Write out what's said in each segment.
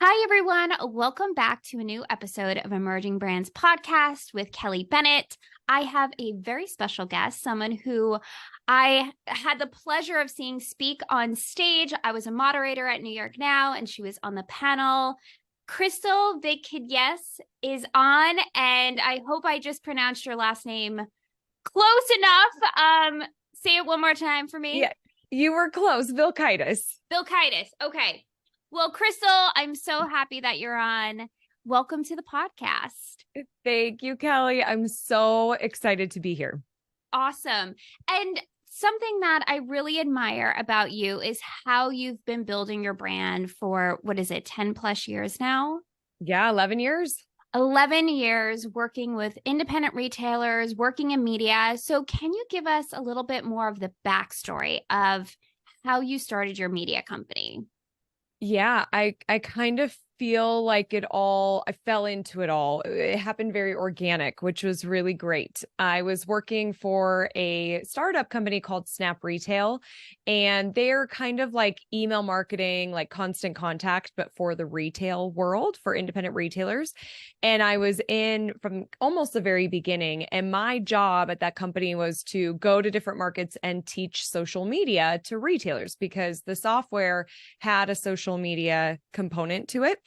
Hi, everyone. Welcome back to a new episode of Emerging Brands Podcast with Kelly Bennett. I have a very special guest, someone who I had the pleasure of seeing speak on stage. I was a moderator at New York Now, and she was on the panel. Crystal Vilkaitis is on, and I hope I just pronounced your last name close enough. Say it one more time for me. Yeah, you were close. Vilkaitis. Vilkaitis. Okay. Well, Crystal, I'm so happy that you're on. Welcome to the podcast. Thank you, Kelly. I'm so excited to be here. Awesome. And something that I really admire about you is how you've been building your brand for, 10 plus years now? Yeah, 11 years. 11 years working with independent retailers, working in media. So can you give us a little bit more of the backstory of how you started your media company? Yeah, I kind of feel like I fell into it all. It happened very organic, which was really great. I was working for a startup company called Snap Retail, and they're kind of like email marketing, like constant contact, but for the retail world, for independent retailers. And I was in from almost the very beginning. And my job at that company was to go to different markets and teach social media to retailers because the software had a social media component to it.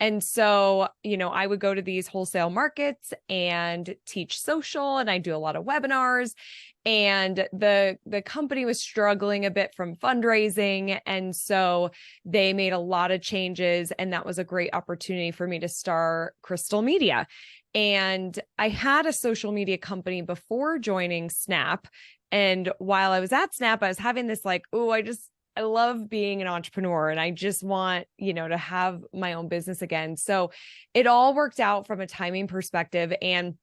And so, I would go to these wholesale markets and teach social, and I do a lot of webinars. And the company was struggling a bit from fundraising. And so they made a lot of changes. And that was a great opportunity for me to start Crystal Media. And I had a social media company before joining Snap. And while I was at Snap, I was having this like, I love being an entrepreneur and I just want, to have my own business again. So it all worked out from a timing perspective. And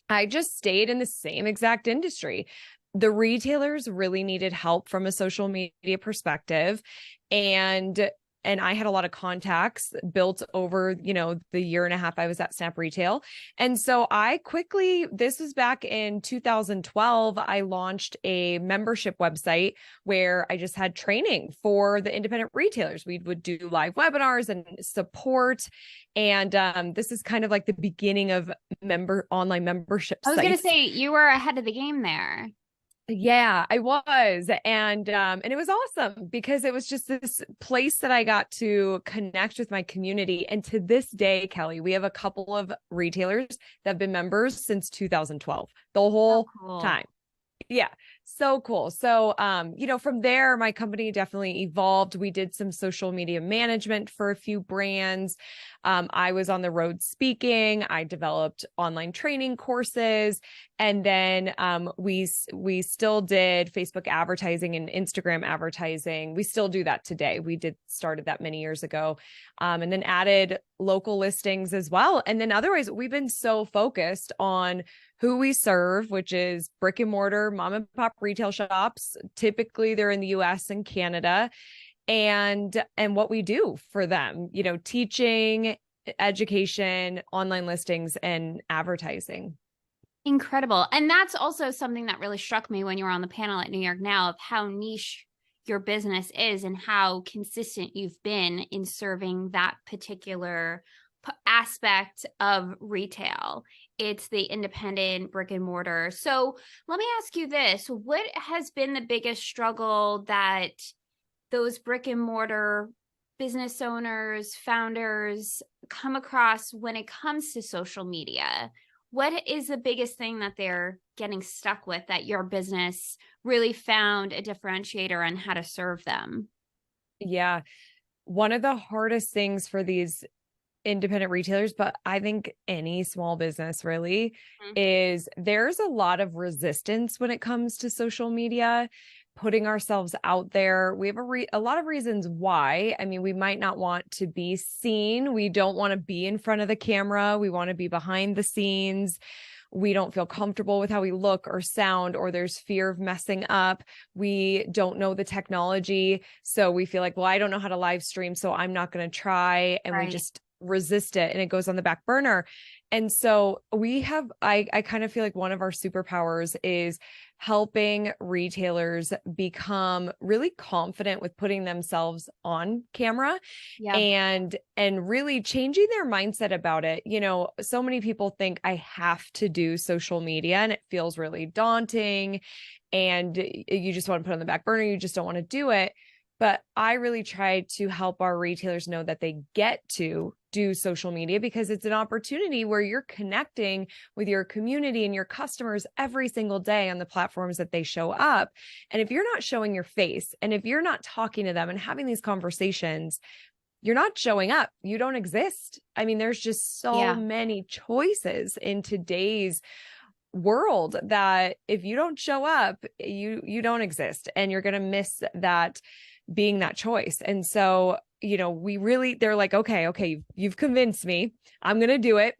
I just stayed in the same exact industry. The retailers really needed help from a social media perspective. And I had a lot of contacts built over, the year and a half I was at Snap Retail. And so this was back in 2012, I launched a membership website where I just had training for the independent retailers. We would do live webinars and support. And this is kind of like the beginning of online membership I was sites. going to say you were ahead of the game there. Yeah, I was. And it was awesome because it was just this place that I got to connect with my community. And to this day, Kelly, we have a couple of retailers that have been members since 2012, the whole time. Yeah. So cool. So, from there, my company definitely evolved. We did some social media management for a few brands. I was on the road speaking. I developed online training courses. And then we still did Facebook advertising and Instagram advertising. We still do that today. Started that many years ago, and then added local listings as well. And then otherwise, we've been so focused on who we serve, which is brick and mortar mom and pop retail shops. Typically, they're in the US and Canada, and what we do for them, teaching, education, online listings, and advertising. Incredible. And that's also something that really struck me when you were on the panel at New York Now of how niche your business is and how consistent you've been in serving that particular aspect of retail. It's the independent brick and mortar. So let me ask you this. What has been the biggest struggle that those brick and mortar business owners, founders come across when it comes to social media? What is the biggest thing that they're getting stuck with that your business really found a differentiator on how to serve them? Yeah. One of the hardest things for these independent retailers, but I think any small business really, is there's a lot of resistance when it comes to social media, putting ourselves out there. We have a lot of reasons why. I mean, we might not want to be seen. We don't want to be in front of the camera. We want to be behind the scenes. We don't feel comfortable with how we look or sound, or there's fear of messing up. We don't know the technology. So we feel like, well, I don't know how to live stream, so I'm not going to try. And we just resist it and it goes on the back burner. And so I kind of feel like one of our superpowers is helping retailers become really confident with putting themselves on camera Yeah. and really changing their mindset about it. You know, so many people think I have to do social media and it feels really daunting and you just want to put it on the back burner, you just don't want to do it. But I really try to help our retailers know that they get to do social media because it's an opportunity where you're connecting with your community and your customers every single day on the platforms that they show up. And if you're not showing your face and if you're not talking to them and having these conversations, you're not showing up. You don't exist. I mean, there's just so Yeah. many choices in today's world that if you don't show up, you don't exist and you're going to miss that being that choice. And so, you know, they're like, okay, you've convinced me. I'm going to do it.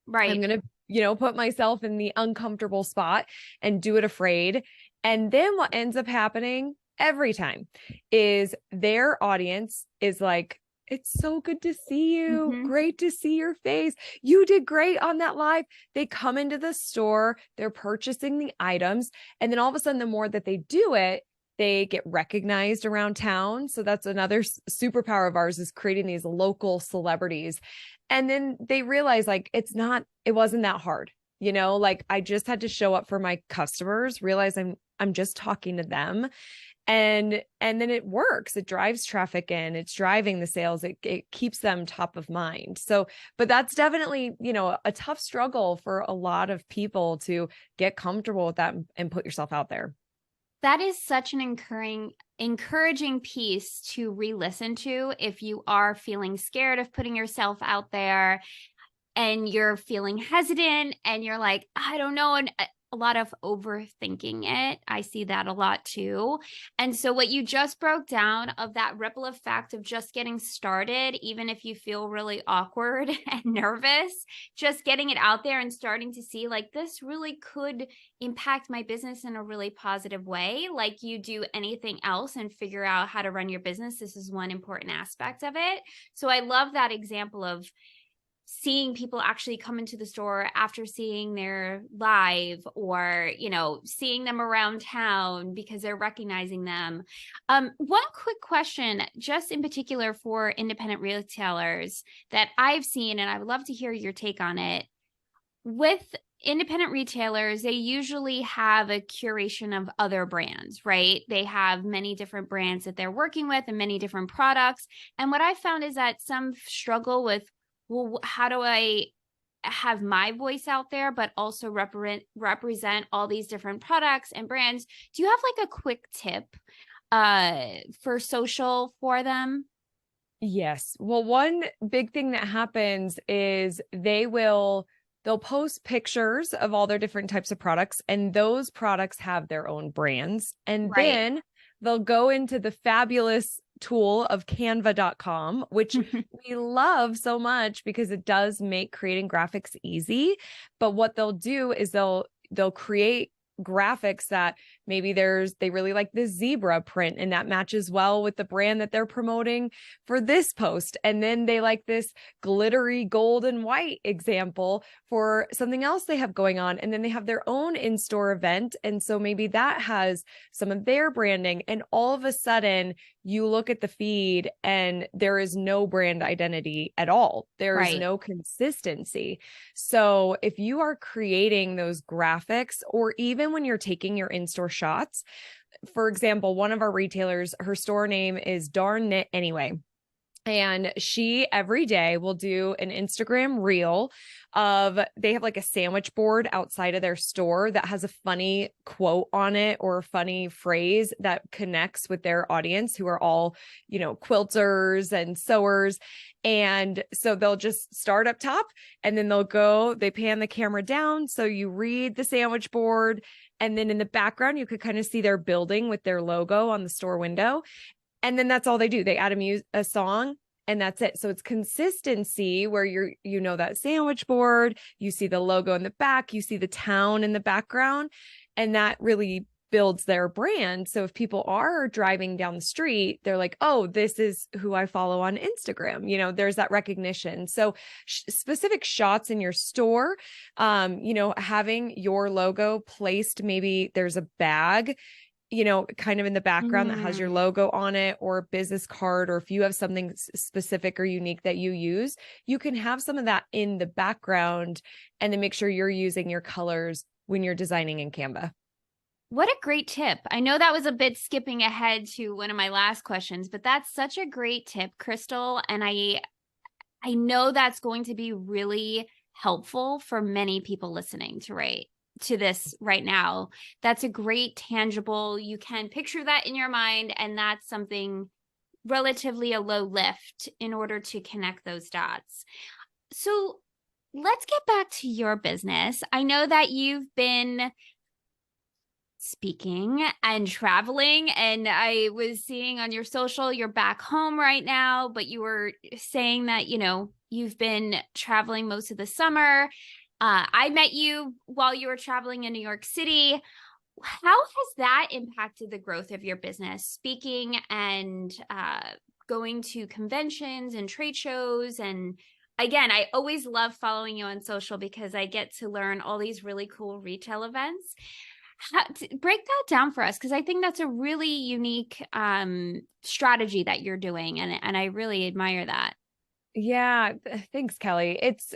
I'm Right. going to, you know, put myself in the uncomfortable spot and do it afraid. And then what ends up happening every time is their audience is like, it's so good to see you. Mm-hmm. Great to see your face. You did great on that live. They come into the store, they're purchasing the items. And then all of a sudden, the more that they do it, they get recognized around town. So that's another superpower of ours is creating these local celebrities. And then they realize like, it wasn't that hard. You know, like I just had to show up for my customers, realize I'm just talking to them. And then it works. It drives traffic in, it's driving the sales. It keeps them top of mind. So, but that's definitely, you know, a tough struggle for a lot of people to get comfortable with that and put yourself out there. That is such an encouraging piece to re-listen to if you are feeling scared of putting yourself out there and you're feeling hesitant and you're like, I don't know. And a lot of overthinking it. I see that a lot too. And so, what you just broke down of that ripple effect of just getting started, even if you feel really awkward and nervous, just getting it out there and starting to see like this really could impact my business in a really positive way. Like you do anything else and figure out how to run your business. This is one important aspect of it. So, I love that example of seeing people actually come into the store after seeing their live or, you know, seeing them around town because they're recognizing them. One quick question, just in particular for independent retailers that I've seen, and I would love to hear your take on it. With independent retailers, they usually have a curation of other brands, right? They have many different brands that they're working with and many different products. And what I found is that some struggle with, well, how do I have my voice out there, but also represent all these different products and brands? Do you have like a quick tip for social for them? Yes. Well, one big thing that happens is they'll post pictures of all their different types of products, and those products have their own brands. And Right. then they'll go into the fabulous tool of canva.com, which we love so much because it does make creating graphics easy. But what they'll do is they'll create graphics that maybe they really like this zebra print and that matches well with the brand that they're promoting for this post. And then they like this glittery gold and white example for something else they have going on. And then they have their own in-store event. And so maybe that has some of their branding. And all of a sudden you look at the feed and there is no brand identity at all. There is Right. no consistency. So if you are creating those graphics, or even when you're taking your in-store shots, for example, one of our retailers, her store name is Darn Knit Anyway. And she every day will do an Instagram reel they have like a sandwich board outside of their store that has a funny quote on it or a funny phrase that connects with their audience who are all, you know, quilters and sewers. And so they'll just start up top and then they pan the camera down. So you read the sandwich board. And then in the background, you could kind of see their building with their logo on the store window. And then that's all they do. They add a song and that's it. So it's consistency where you know that sandwich board, you see the logo in the back, you see the town in the background. And that really builds their brand. So if people are driving down the street, they're like, oh, this is who I follow on Instagram. There's that recognition. So specific shots in your store, having your logo placed, maybe there's a bag, kind of in the background that has your Mm. logo on it, or a business card, or if you have something specific or unique that you use, you can have some of that in the background, and then make sure you're using your colors when you're designing in Canva. What a great tip. I know that was a bit skipping ahead to one of my last questions, but that's such a great tip, Crystal. And I know that's going to be really helpful for many people listening to this right now. That's a great tangible, you can picture that in your mind, and that's something relatively a low lift in order to connect those dots. So let's get back to your business. I know that you've been speaking and traveling, and I was seeing on your social you're back home right now, but you were saying that you've been traveling most of the summer. I met you while you were traveling in New York City. How has that impacted the growth of your business, speaking and going to conventions and trade shows? And again, I always love following you on social because I get to learn all these really cool retail events. Break that down for us, because I think that's a really unique strategy that you're doing, and I really admire that. Yeah, thanks, Kelly. It's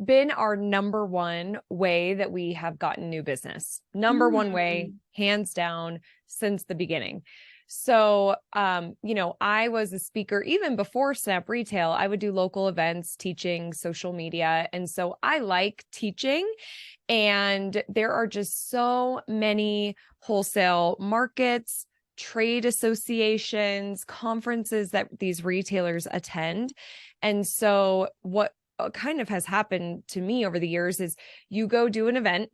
been our number one way that we have gotten new business. Number one way, Mm. hands down, since the beginning. So, I was a speaker even before Snap Retail. I would do local events, teaching social media. And so I like teaching. And there are just so many wholesale markets, trade associations, conferences that these retailers attend. And so what kind of has happened to me over the years is you go do an event,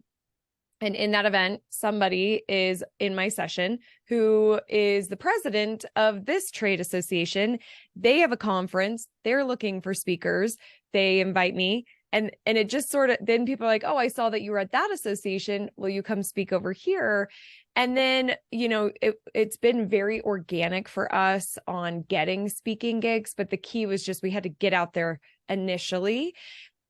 and in that event, somebody is in my session who is the president of this trade association. They have a conference. They're looking for speakers. They invite me. And it just sort of, then people are like, oh, I saw that you were at that association. Will you come speak over here? And then, it's been very organic for us on getting speaking gigs. But the key was just we had to get out there initially.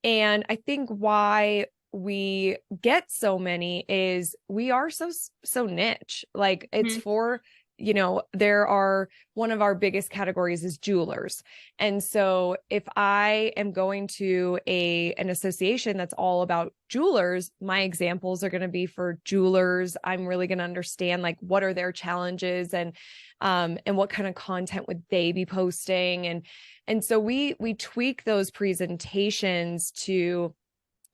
And I think why we get so many is we are so niche. Like it's Mhm. for, one of our biggest categories is jewelers. And so if I am going to an association that's all about jewelers, my examples are going to be for jewelers. I'm really going to understand like what are their challenges, and what kind of content would they be posting. And so we tweak those presentations to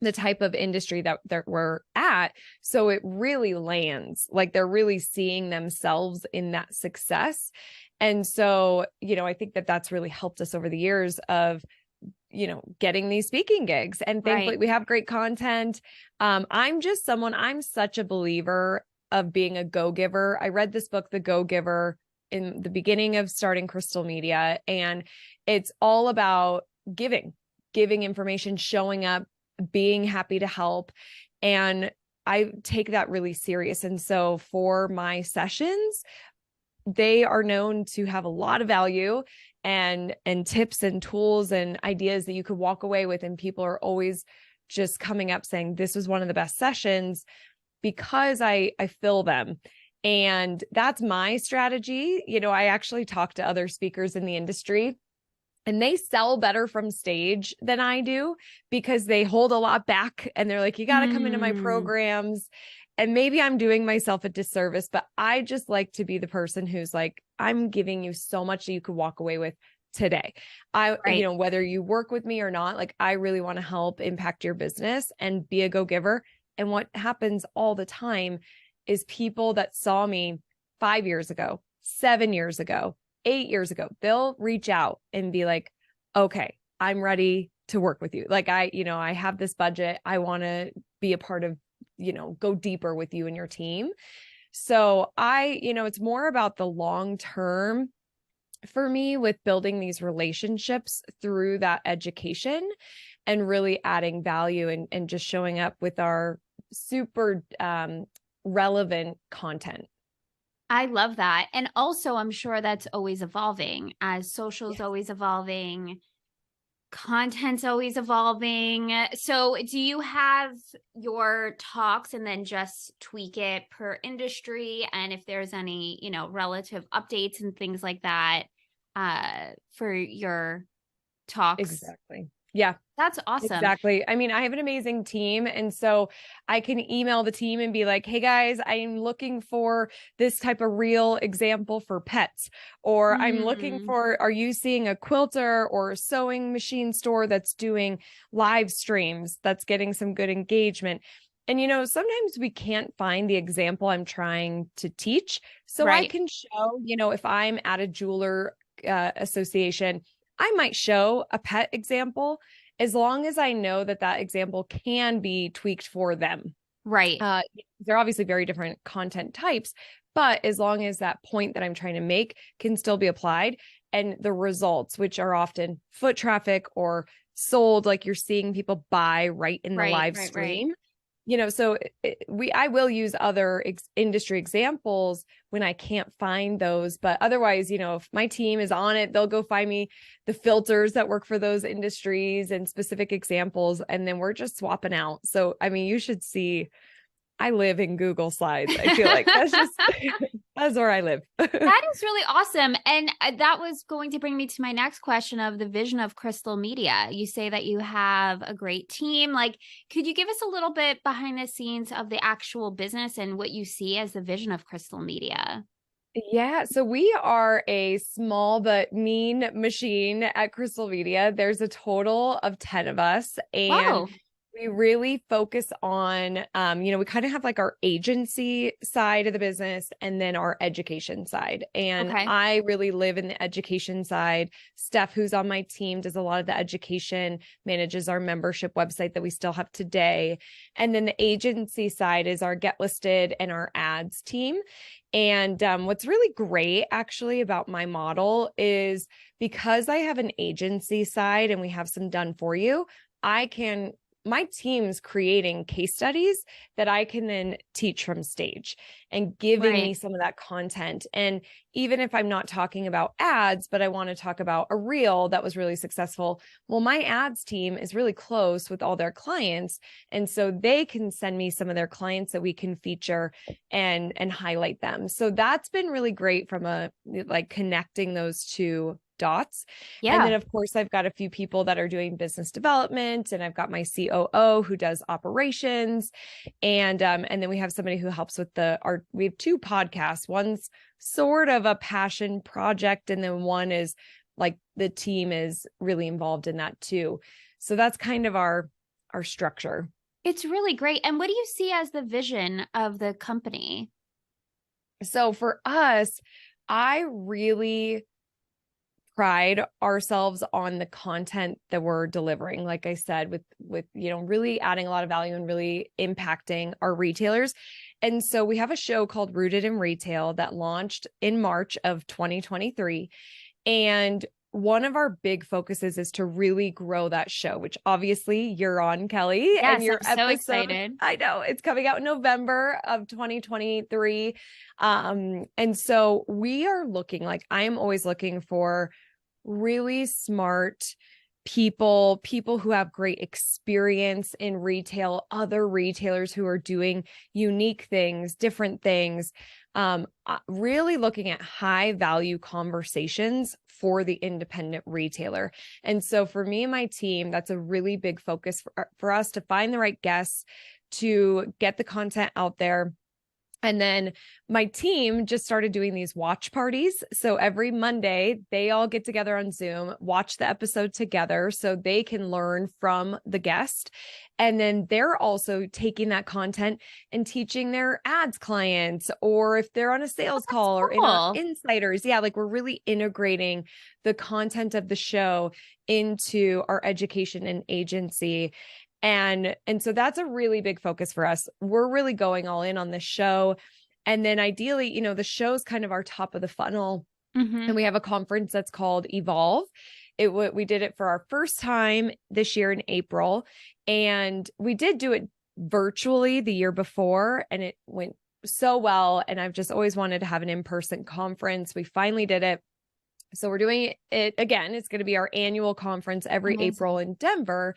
the type of industry that we're at. So it really lands, like they're really seeing themselves in that success. And so, I think that that's really helped us over the years of, getting these speaking gigs. And thankfully Right. we have great content. I'm such a believer of being a go-giver. I read this book, The Go-Giver, in the beginning of starting Crystal Media. And it's all about giving information, showing up, being happy to help. And I take that really serious. And so for my sessions, they are known to have a lot of value and tips and tools and ideas that you could walk away with. And people are always just coming up saying, this was one of the best sessions, because I fill them. And that's my strategy. I actually talk to other speakers in the industry, and they sell better from stage than I do because they hold a lot back, and they're like, you got to come into my Mm. programs. And maybe I'm doing myself a disservice, but I just like to be the person who's like, I'm giving you so much that you could walk away with today. Right. Whether you work with me or not, like I really want to help impact your business and be a go-giver. And what happens all the time is people that saw me 5 years ago, 7 years ago, 8 years ago, they'll reach out and be like, okay, I'm ready to work with you. Like I have this budget. I want to be a part of, go deeper with you and your team. So it's more about the long term for me with building these relationships through that education and really adding value, and just showing up with our super relevant content. I love that. And also, I'm sure that's always evolving as social's Yes. always evolving, content's always evolving. So, do you have your talks and then just tweak it per industry? And if there's any, relative updates and things like that, for your talks? Exactly. Yeah. That's awesome. Exactly. I mean, I have an amazing team. And so I can email the team and be like, hey guys, I'm looking for this type of real example for pets. Or I'm looking Mm, for, are you seeing a quilter or a sewing machine store that's doing live streams that's getting some good engagement? And, sometimes we can't find the example I'm trying to teach. So I right, can show, if I'm at a jeweler association, I might show a pet example as long as I know that that example can be tweaked for them. right, Uh, they're obviously very different content types, but as long as that point that I'm trying to make can still be applied and the results, which are often foot traffic or sold, like you're seeing people buy right in the right, live right, right. stream, so I will use other industry examples when I can't find those, but otherwise, if my team is on it, they'll go find me the filters that work for those industries and specific examples, and then we're just swapping out. So, I mean, you should see, I live in Google Slides. I feel like that's just that's where I live. That is really awesome. And that was going to bring me to my next question of the vision of Crystal Media. You say that you have a great team. Like, could you give us a little bit behind the scenes of the actual business and what you see as the vision of Crystal Media? Yeah, so we are a small but mean machine at Crystal Media. There's a total of 10 of us, and Whoa. we really focus on, we kind of have like our agency side of the business and then our education side. And Okay. I really live in the education side. Steph, who's on my team, does a lot of the education, manages our membership website that we still have today. And then the agency side is our Get Listed and our ads team. And what's really great actually about my model is because I have an agency side and we have some done for you, my team's creating case studies that I can then teach from stage and giving me Right. some of that content. And even if I'm not talking about ads, but I want to talk about a reel that was really successful, well, my ads team is really close with all their clients. And so they can send me some of their clients that we can feature and highlight them. So that's been really great from like connecting those two dots. And then Yeah. of course I've got a few people that are doing business development, and I've got my COO who does operations, and then we have somebody who helps with we have two podcasts. One's sort of a passion project, and then one is like the team is really involved in that too. So that's kind of our structure. It's really great. And what do you see as the vision of the company? So for us, I really pride ourselves on the content that we're delivering, like I said, with really adding a lot of value and really impacting our retailers. And so we have a show called Rooted in Retail that launched in March of 2023, and one of our big focuses is to really grow that show, which obviously you're on, Kelly, and Yes, your I'm so episode, excited. I know it's coming out in November of 2023. And so we are looking, like, I am always looking for really smart people who have great experience in retail, other retailers who are doing unique things, different things, really looking at high value conversations for the independent retailer. And so for me and my team, that's a really big focus for us to find the right guests, to get the content out there. And then my team just started doing these watch parties. So every Monday, they all get together on Zoom, watch the episode together so they can learn from the guest. And then they're also taking that content and teaching their ads clients, or if they're on a Oh, sales that's call or in our cool. insiders. Yeah, like we're really integrating the content of the show into our education and agency. And so that's a really big focus for us. We're really going all in on this show. And then ideally, the show's kind of our top of the funnel. Hmm. And we have a conference that's called Evolve. We did it for our first time this year in April. And we did do it virtually the year before, and it went so well. And I've just always wanted to have an in-person conference. We finally did it. So we're doing it again. It's going to be our annual conference every April Amazing. in Denver.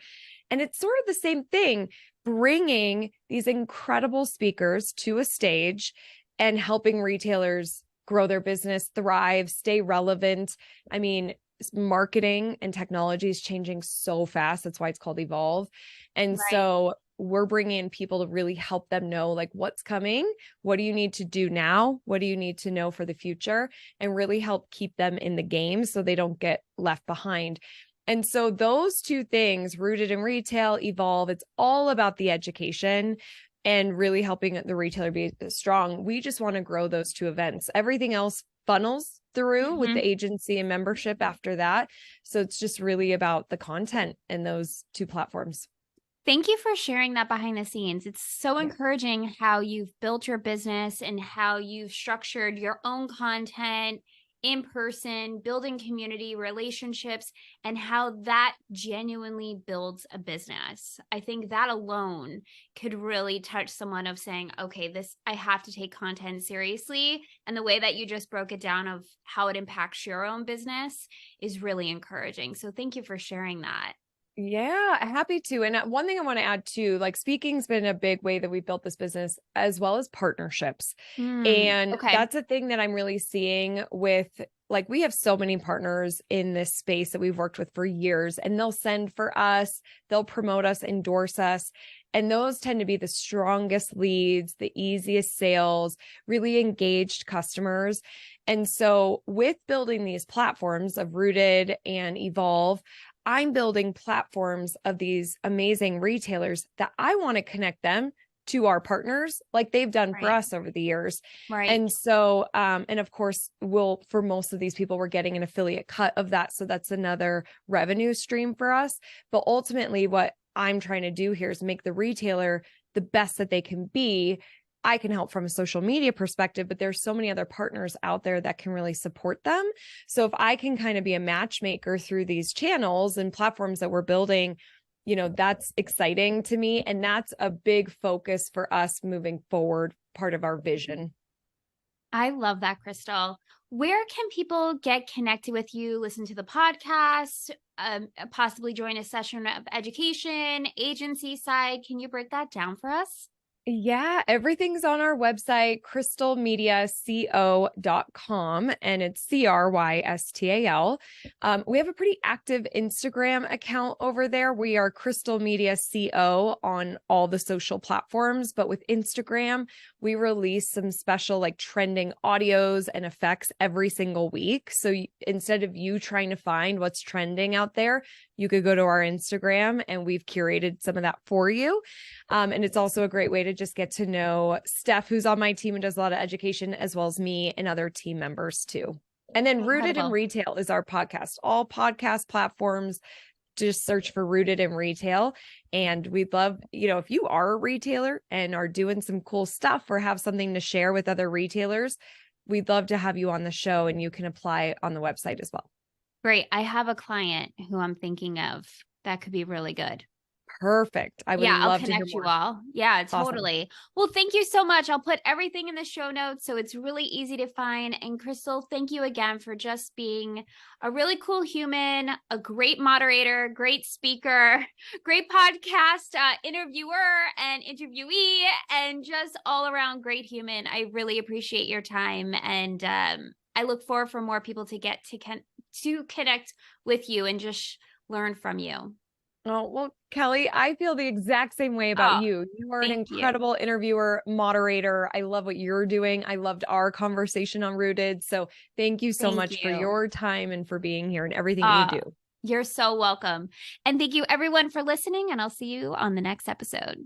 And it's sort of the same thing, bringing these incredible speakers to a stage and helping retailers grow their business, thrive, stay relevant. I mean, marketing and technology is changing so fast. That's why it's called Evolve. And Right. so we're bringing in people to really help them know like what's coming. What do you need to do now? What do you need to know for the future? And really help keep them in the game so they don't get left behind. And so those two things, rooted in retail, Evolve, it's all about the education and really helping the retailer be strong. We just want to grow those two events. Everything else funnels through with the Mhm. agency and membership after that. So it's just really about the content in those two platforms. Thank you for sharing that behind the scenes. It's so Yeah. encouraging how you've built your business and how you've structured your own content in person, building community relationships, and how that genuinely builds a business. I think that alone could really touch someone of saying, okay, this, I have to take content seriously. And the way that you just broke it down of how it impacts your own business is really encouraging. So thank you for sharing that. Yeah, happy to. And one thing I want to add too, like speaking's been a big way that we built this business, as well as partnerships. And Okay. that's a thing that I'm really seeing with, like, we have so many partners in this space that we've worked with for years, and they'll send for us, they'll promote us, endorse us. And those tend to be the strongest leads, the easiest sales, really engaged customers. And so with building these platforms of Rooted and Evolve, I'm building platforms of these amazing retailers that I want to connect them to our partners like they've done for Right. us over the years. Right. And so, and of course, for most of these people, we're getting an affiliate cut of that. So that's another revenue stream for us. But ultimately, what I'm trying to do here is make the retailer the best that they can be. I can help from a social media perspective, but there's so many other partners out there that can really support them. So if I can kind of be a matchmaker through these channels and platforms that we're building, that's exciting to me. And that's a big focus for us moving forward, part of our vision. I love that, Crystal. Where can people get connected with you, listen to the podcast, possibly join a session of education, agency side? Can you break that down for us? Yeah, everything's on our website, crystalmediaco.com, and it's CRYSTAL. We have a pretty active Instagram account over there. We are Crystal Media CO on all the social platforms, but with Instagram, we release some special like trending audios and effects every single week. So instead of you trying to find what's trending out there, you could go to our Instagram and we've curated some of that for you. And it's also a great way to just get to know Steph, who's on my team and does a lot of education, as well as me and other team members too. And then Rooted in Incredible. Retail is our podcast. All podcast platforms, just search for Rooted in Retail. And we'd love, if you are a retailer and are doing some cool stuff or have something to share with other retailers, we'd love to have you on the show, and you can apply on the website as well. Great. I have a client who I'm thinking of that could be really good. Perfect. I would Yeah, I'll love to hear connect you more. all. Yeah, Awesome. totally. Well, thank you so much. I'll put everything in the show notes so it's really easy to find. And Crystal, thank you again for just being a really cool human, a great moderator, great speaker, great podcast interviewer and interviewee, and just all around great human. I really appreciate your time, and I look forward for more people to get to connect with you and just learn from you. Oh, well, Kelly, I feel the exact same way about Oh, you. You are an thank you. incredible interviewer, moderator. I love what you're doing. I loved our conversation on Rooted. So thank you so Thank much for you. your time and for being here and everything you Uh, do. you're so welcome. And thank you everyone for listening, and I'll see you on the next episode.